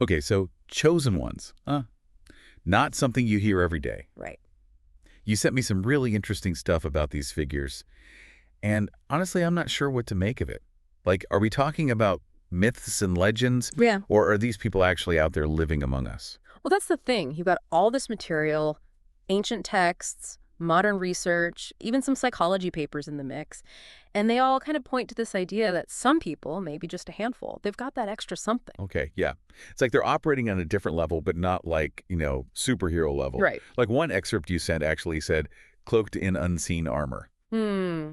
Okay, so chosen ones. Not something you hear every day. Right. You sent me some really interesting stuff about these figures, and honestly, I'm not sure what to make of it. Like, are we talking about myths and legends, Yeah. or are these people actually out there living among us? Well, that's the thing. You've got all this material, ancient texts, modern research, even some psychology papers in the mix, and they all kind of point to this idea that some people, maybe just a handful, they've got that extra something. Okay, yeah. It's like they're operating on a different level, but not like, superhero level. Right. Like one excerpt you sent actually said, cloaked in unseen armor, Hmm.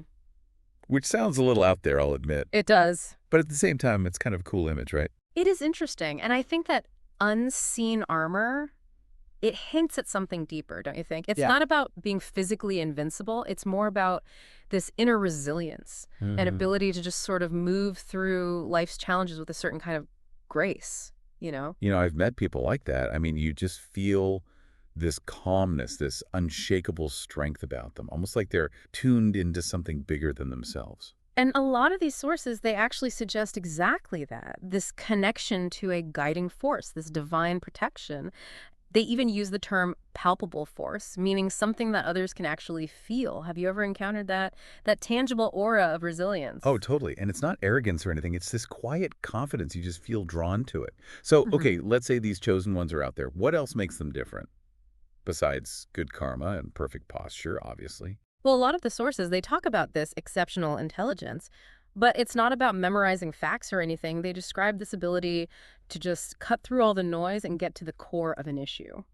which sounds a little out there, I'll admit. It does. But at the same time, it's kind of a cool image, right? It is interesting, and I think that unseen armor, it hints at something deeper, don't you think? It's Yeah. not about being physically invincible. It's more about this inner resilience and Hmm. ability to just sort of move through life's challenges with a certain kind of grace, you know? I've met people like that. I mean, you just feel this calmness, this unshakable strength about them, almost like they're tuned into something bigger than themselves. And a lot of these sources, they actually suggest exactly that, this connection to a guiding force, this divine protection. They even use the term palpable force, meaning something that others can actually feel. Have you ever encountered that tangible aura of resilience? Oh, totally. And it's not arrogance or anything. It's this quiet confidence. You just feel drawn to it. So, Mhm. okay, let's say these chosen ones are out there. What else makes them different? Besides good karma and perfect posture, obviously. Well, a lot of the sources, they talk about this exceptional intelligence, but it's not about memorizing facts or anything. They describe this ability to just cut through all the noise and get to the core of an issue.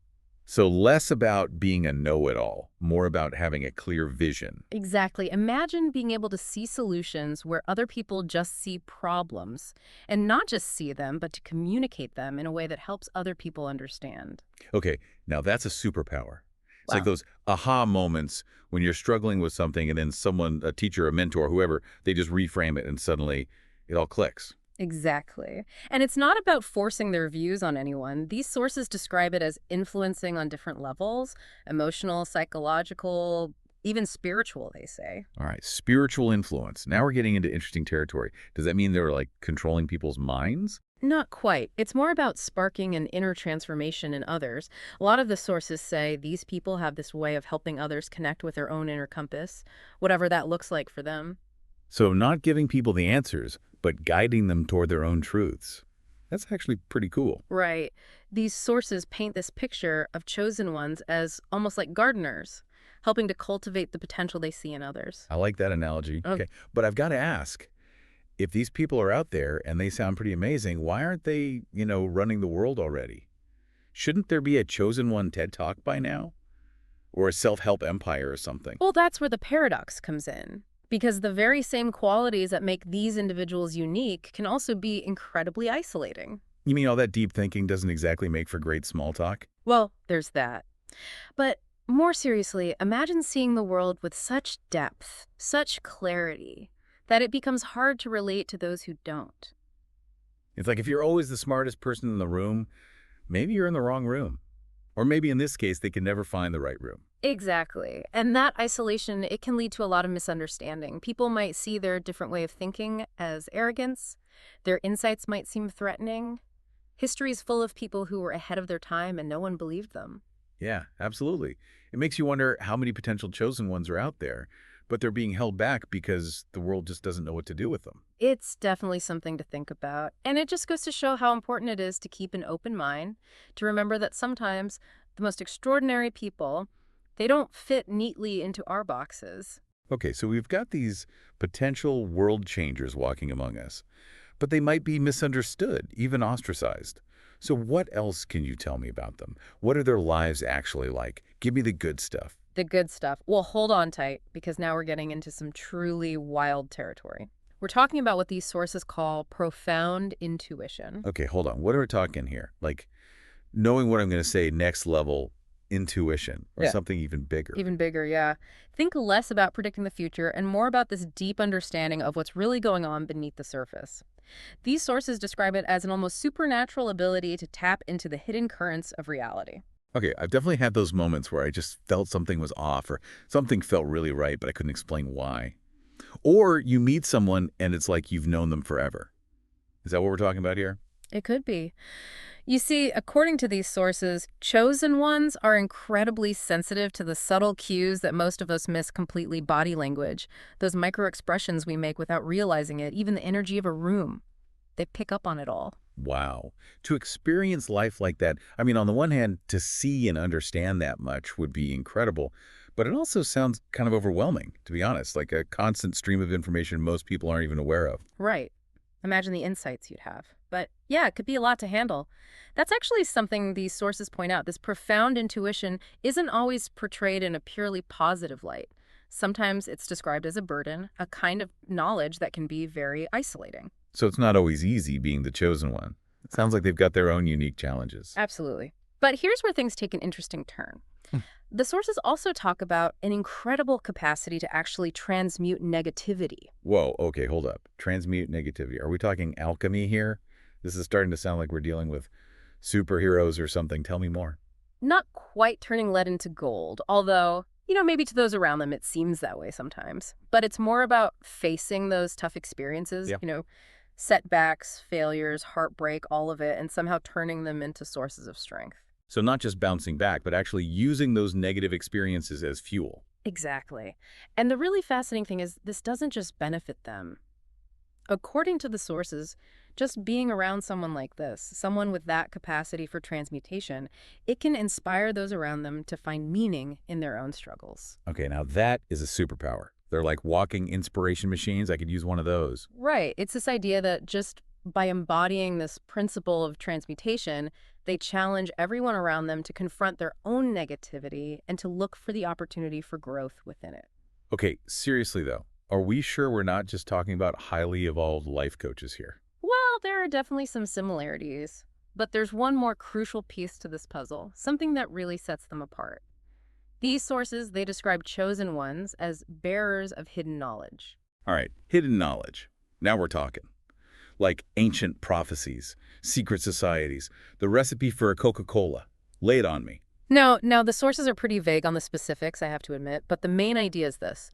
So less about being a know-it-all, more about having a clear vision. Exactly. Imagine being able to see solutions where other people just see problems, and not just see them, but to communicate them in a way that helps other people understand. Okay, now that's a superpower. It's like Wow. those aha moments when you're struggling with something and then someone, a teacher, a mentor, whoever, they just reframe it and suddenly it all clicks. Exactly. And it's not about forcing their views on anyone. These sources describe it as influencing on different levels, emotional, psychological, even spiritual, they say. All right, spiritual influence. Now we're getting into interesting territory. Does that mean they're like controlling people's minds? Not quite. It's more about sparking an inner transformation in others. A lot of the sources say these people have this way of helping others connect with their own inner compass, whatever that looks like for them. So not giving people the answers, but guiding them toward their own truths. That's actually pretty cool. Right. These sources paint this picture of chosen ones as almost like gardeners, helping to cultivate the potential they see in others. I like that analogy. Oh, Okay, but I've got to ask, if these people are out there and they sound pretty amazing, why aren't they, running the world already? Shouldn't there be a chosen one TED Talk by now? Or a self-help empire or something? well, that's where the paradox comes in. Because the very same qualities that make these individuals unique can also be incredibly isolating. You mean all that deep thinking doesn't exactly make for great small talk? Well, there's that. But more seriously, imagine seeing the world with such depth, such clarity, that it becomes hard to relate to those who don't. It's like if you're always the smartest person in the room, maybe you're in the wrong room. Or maybe in this case, they can never find the right room. Exactly. And that isolation, it can lead to a lot of misunderstanding. People might see their different way of thinking as arrogance. Their insights might seem threatening. History is full of people who were ahead of their time and no one believed them. Yeah, absolutely. It makes you wonder how many potential chosen ones are out there, but they're being held back because the world just doesn't know what to do with them. It's definitely something to think about. And it just goes to show how important it is to keep an open mind, to remember that sometimes the most extraordinary people, they don't fit neatly into our boxes. Okay, so we've got these potential world changers walking among us, but they might be misunderstood, even ostracized. So what else can you tell me about them? What are their lives actually like? Give me the good stuff. The good stuff. Well, hold on tight, because now we're getting into some truly wild territory. We're talking about what these sources call profound intuition. Okay, hold on. What are we talking here? Like knowing what I'm going to say, next level intuition or Yeah. something even bigger. Even bigger, yeah. Think less about predicting the future and more about this deep understanding of what's really going on beneath the surface. These sources describe it as an almost supernatural ability to tap into the hidden currents of reality. Okay, I've definitely had those moments where I just felt something was off or something felt really right, but I couldn't explain why. Or you meet someone and it's like you've known them forever. Is that what we're talking about here? It could be. You see, according to these sources, chosen ones are incredibly sensitive to the subtle cues that most of us miss completely: body language, those micro expressions we make without realizing it, even the energy of a room. They pick up on it all. Wow. To experience life like that, I mean, on the one hand, to see and understand that much would be incredible, but it also sounds kind of overwhelming, to be honest, like a constant stream of information most people aren't even aware of. Right. Imagine the insights you'd have. But yeah, it could be a lot to handle. That's actually something these sources point out. This profound intuition isn't always portrayed in a purely positive light. Sometimes it's described as a burden, a kind of knowledge that can be very isolating. So it's not always easy being the chosen one. It sounds like they've got their own unique challenges. Absolutely. But here's where things take an interesting turn. The sources also talk about an incredible capacity to actually transmute negativity. Whoa, okay, hold up. Transmute negativity. Are we talking alchemy here? This is starting to sound like we're dealing with superheroes or something. Tell me more. Not quite turning lead into gold, although, maybe to those around them it seems that way sometimes. But it's more about facing those tough experiences, Yeah. Setbacks, failures, heartbreak, all of it, and somehow turning them into sources of strength. So not just bouncing back, but actually using those negative experiences as fuel. Exactly. And the really fascinating thing is this doesn't just benefit them. According to the sources, just being around someone like this, someone with that capacity for transmutation, it can inspire those around them to find meaning in their own struggles. Okay, now that is a superpower. They're like walking inspiration machines. I could use one of those. Right. It's this idea that just by embodying this principle of transmutation, they challenge everyone around them to confront their own negativity and to look for the opportunity for growth within it. Okay, seriously though, are we sure we're not just talking about highly evolved life coaches here? Well, there are definitely some similarities, but there's one more crucial piece to this puzzle, something that really sets them apart. These sources, they describe chosen ones as bearers of hidden knowledge. All right, hidden knowledge. Now we're talking. Like ancient prophecies, secret societies, the recipe for a Coca-Cola. Lay it on me. No, now the sources are pretty vague on the specifics, I have to admit, but the main idea is this.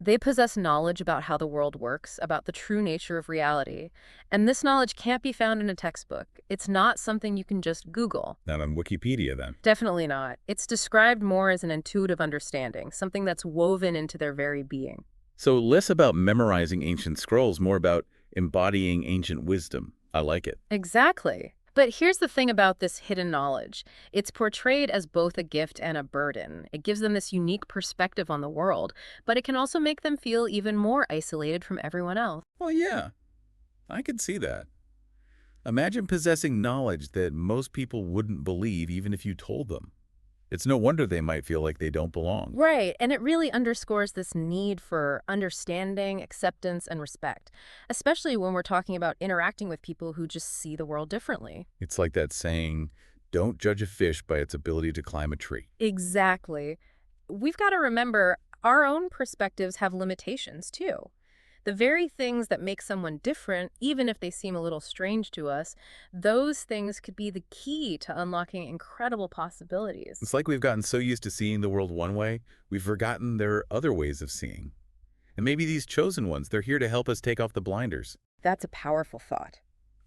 They possess knowledge about how the world works, about the true nature of reality. And this knowledge can't be found in a textbook. It's not something you can just Google. Not on Wikipedia, then. Definitely not. It's described more as an intuitive understanding, something that's woven into their very being. So less about memorizing ancient scrolls, more about embodying ancient wisdom. I like it. Exactly. But here's the thing about this hidden knowledge. It's portrayed as both a gift and a burden. It gives them this unique perspective on the world, but it can also make them feel even more isolated from everyone else. Well, yeah, I could see that. Imagine possessing knowledge that most people wouldn't believe even if you told them. It's no wonder they might feel like they don't belong. Right, and it really underscores this need for understanding, acceptance, and respect, especially when we're talking about interacting with people who just see the world differently. It's like that saying, don't judge a fish by its ability to climb a tree. Exactly. We've got to remember our own perspectives have limitations, too. The very things that make someone different, even if they seem a little strange to us, those things could be the key to unlocking incredible possibilities. It's like we've gotten so used to seeing the world one way, we've forgotten there are other ways of seeing. And maybe these chosen ones, they're here to help us take off the blinders. That's a powerful thought.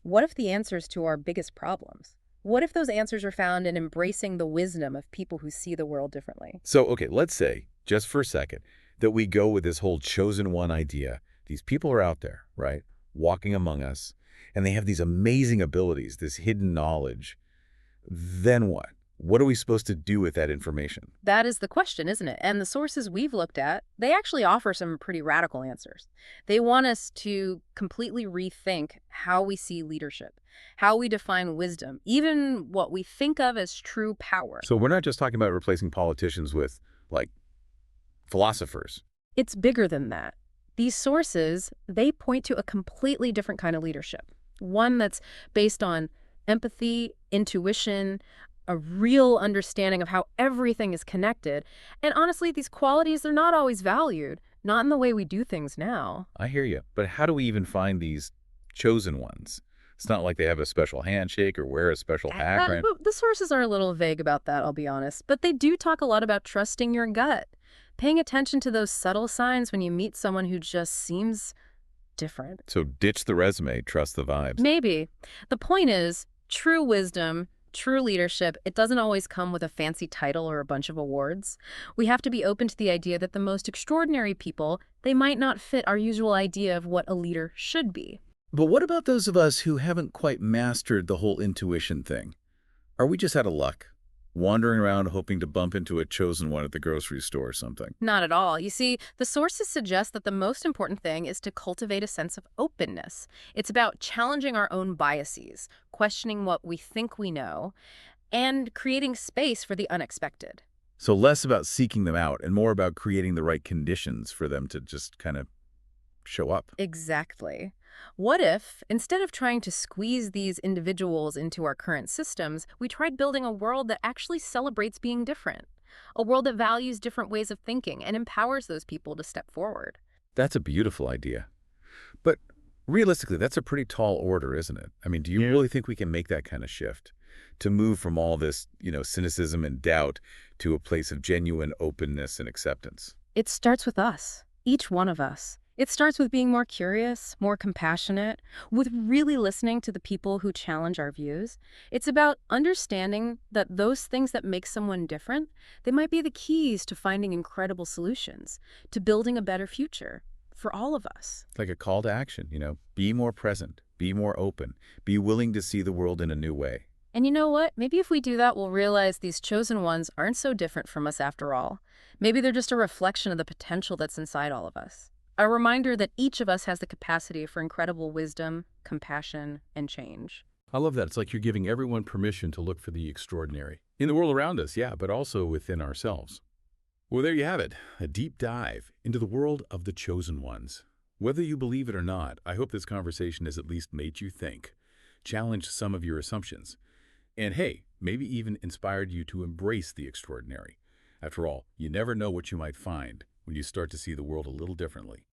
What if the answers to our biggest problems? What if those answers are found in embracing the wisdom of people who see the world differently? So, okay, let's say, just for a second, that we go with this whole chosen one idea. These people are out there, right, walking among us, and they have these amazing abilities, this hidden knowledge. Then what? What are we supposed to do with that information? That is the question, isn't it? And the sources we've looked at, they actually offer some pretty radical answers. They want us to completely rethink how we see leadership, how we define wisdom, even what we think of as true power. So we're not just talking about replacing politicians with, like, philosophers. It's bigger than that. These sources, they point to a completely different kind of leadership, one that's based on empathy, intuition, a real understanding of how everything is connected. And honestly, these qualities are not always valued, not in the way we do things now. I hear you. But how do we even find these chosen ones? It's not like they have a special handshake or wear a special hat, right? The sources are a little vague about that, I'll be honest. But they do talk a lot about trusting your gut, paying attention to those subtle signs when you meet someone who just seems different. So ditch the resume, trust the vibes. Maybe. The point is, True wisdom, true leadership, it doesn't always come with a fancy title or a bunch of awards. We have to be open to the idea that the most extraordinary people, they might not fit our usual idea of what a leader should be. But what about those of us who haven't quite mastered the whole intuition thing? Are we just out of luck? Wandering around hoping to bump into a chosen one at the grocery store or something? Not at all. You see, the sources suggest that the most important thing is to cultivate a sense of openness. It's about challenging our own biases, questioning what we think we know, and creating space for the unexpected. So less about seeking them out and more about creating the right conditions for them to just kind of show up. Exactly. What if, instead of trying to squeeze these individuals into our current systems, we tried building a world that actually celebrates being different? A world that values different ways of thinking and empowers those people to step forward. That's a beautiful idea. But realistically, that's a pretty tall order, isn't it? I mean, do you really think we can make that kind of shift? To move from all this, cynicism and doubt to a place of genuine openness and acceptance? It starts with us, each one of us. It starts with being more curious, more compassionate, with really listening to the people who challenge our views. It's about understanding that those things that make someone different, they might be the keys to finding incredible solutions, to building a better future for all of us. It's like a call to action, be more present, be more open, be willing to see the world in a new way. And you know what? Maybe if we do that, we'll realize these chosen ones aren't so different from us after all. Maybe they're just a reflection of the potential that's inside all of us. A reminder that each of us has the capacity for incredible wisdom, compassion, and change. I love that. It's like you're giving everyone permission to look for the extraordinary. In the world around us, yeah, but also within ourselves. Well, there you have it, a deep dive into the world of the chosen ones. Whether you believe it or not, I hope this conversation has at least made you think, challenged some of your assumptions, and hey, maybe even inspired you to embrace the extraordinary. After all, you never know what you might find when you start to see the world a little differently.